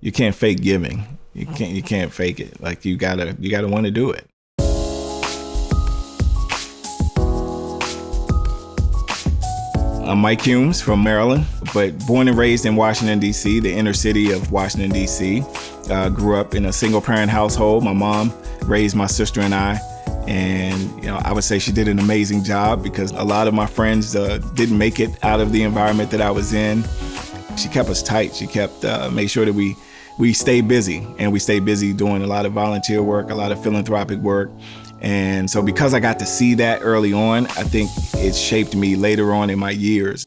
you can't fake giving. You can't fake it. Like you gotta want to do it. I'm MikeHumes from Maryland, but born and raised in Washington, D.C., the inner city of Washington, D.C. Grew up in a single-parent household. My mom raised my sister and I, and I would say she did an amazing job because a lot of my friends didn't make it out of the environment that I was in. She kept us tight. She kept made sure that we stayed busy, and we stayed busy doing a lot of volunteer work, a lot of philanthropic work. And so because I got to see that early on, I think it shaped me later on in my years.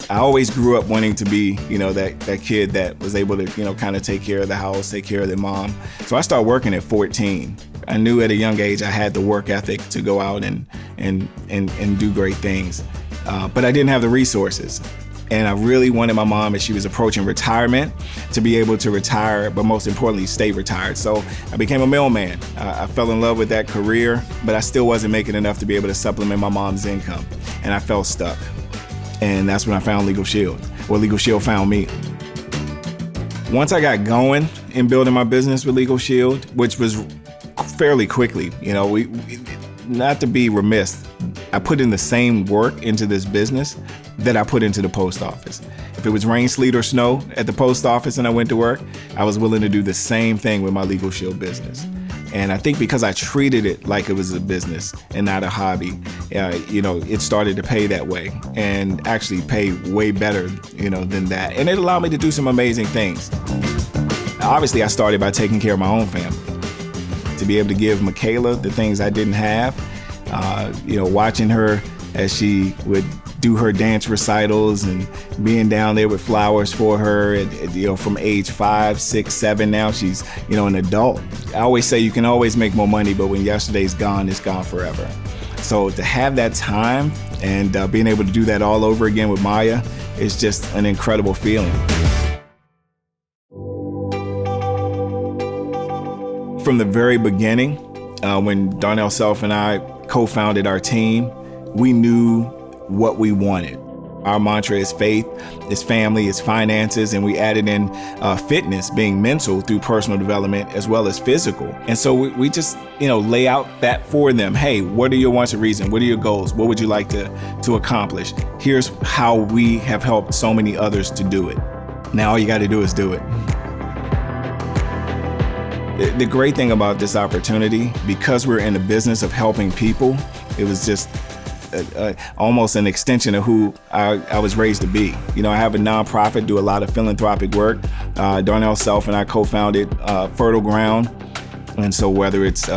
I always grew up wanting to be, that kid that was able to, kind of take care of the house, take care of their mom. So I started working at 14. I knew at a young age I had the work ethic to go out and do great things. But I didn't have the resources. And I really wanted my mom, as she was approaching retirement, to be able to retire, but most importantly, stay retired. So I became a mailman. I fell in love with that career, but I still wasn't making enough to be able to supplement my mom's income. And I felt stuck. And that's when I found LegalShield, or LegalShield found me. Once I got going in building my business with LegalShield, which was fairly quickly, we not to be remiss, I put in the same work into this business that I put into the post office. If it was rain, sleet, or snow at the post office and I went to work, I was willing to do the same thing with my LegalShield business. And I think because I treated it like it was a business and not a hobby, it started to pay that way, and actually pay way better, than that. And it allowed me to do some amazing things. Obviously, I started by taking care of my own family. To be able to give Michaela the things I didn't have, watching her as she would do her dance recitals and being down there with flowers for her, and, from age 5, 6, 7, now she's, an adult. I always say you can always make more money, but when yesterday's gone, it's gone forever. So to have that time and being able to do that all over again with Maya is just an incredible feeling. From the very beginning, when Darnell Self and I co-founded our team, we knew what we wanted. Our mantra is faith, it's family, it's finances, and we added in fitness, being mental through personal development as well as physical. And so we just, lay out that for them. Hey, what are your wants and reasons? What are your goals? What would you like to accomplish? Here's how we have helped so many others to do it. Now all you got to do is do it. The great thing about this opportunity, because we're in the business of helping people, it was just almost an extension of who I was raised to be. I have a nonprofit, do a lot of philanthropic work. Darnell Self and I co-founded Fertile Ground. And so whether it's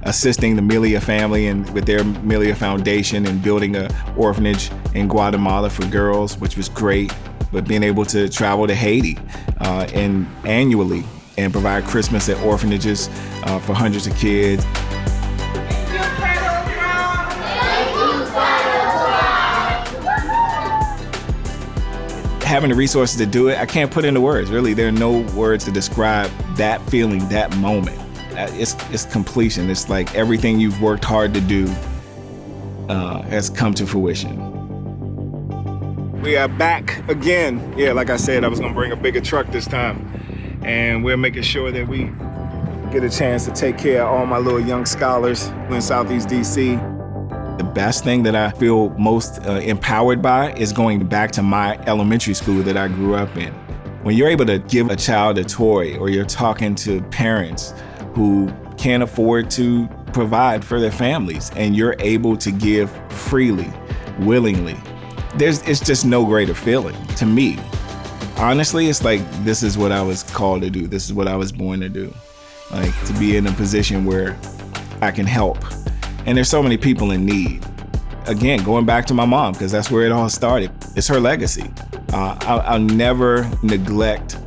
assisting the Melia family and with their Melia Foundation and building an orphanage in Guatemala for girls, which was great, but being able to travel to Haiti and annually and provide Christmas at orphanages for hundreds of kids. Having the resources to do it, I can't put into words. Really, there are no words to describe that feeling, that moment. It's completion. It's like everything you've worked hard to do has come to fruition. We are back again. Yeah, like I said, I was gonna bring a bigger truck this time. And we're making sure that we get a chance to take care of all my little young scholars in Southeast DC. The best thing that I feel most empowered by is going back to my elementary school that I grew up in. When you're able to give a child a toy, or you're talking to parents who can't afford to provide for their families, and you're able to give freely, willingly, it's just no greater feeling to me. Honestly, it's like, this is what I was called to do. This is what I was born to do. Like, to be in a position where I can help. And there's so many people in need. Again, going back to my mom, because that's where it all started. It's her legacy. I'll never neglect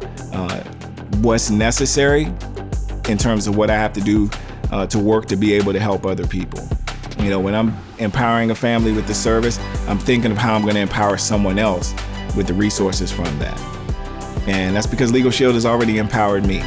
what's necessary in terms of what I have to do to work to be able to help other people. When I'm empowering a family with the service, I'm thinking of how I'm going to empower someone else with the resources from that. And that's because LegalShield has already empowered me.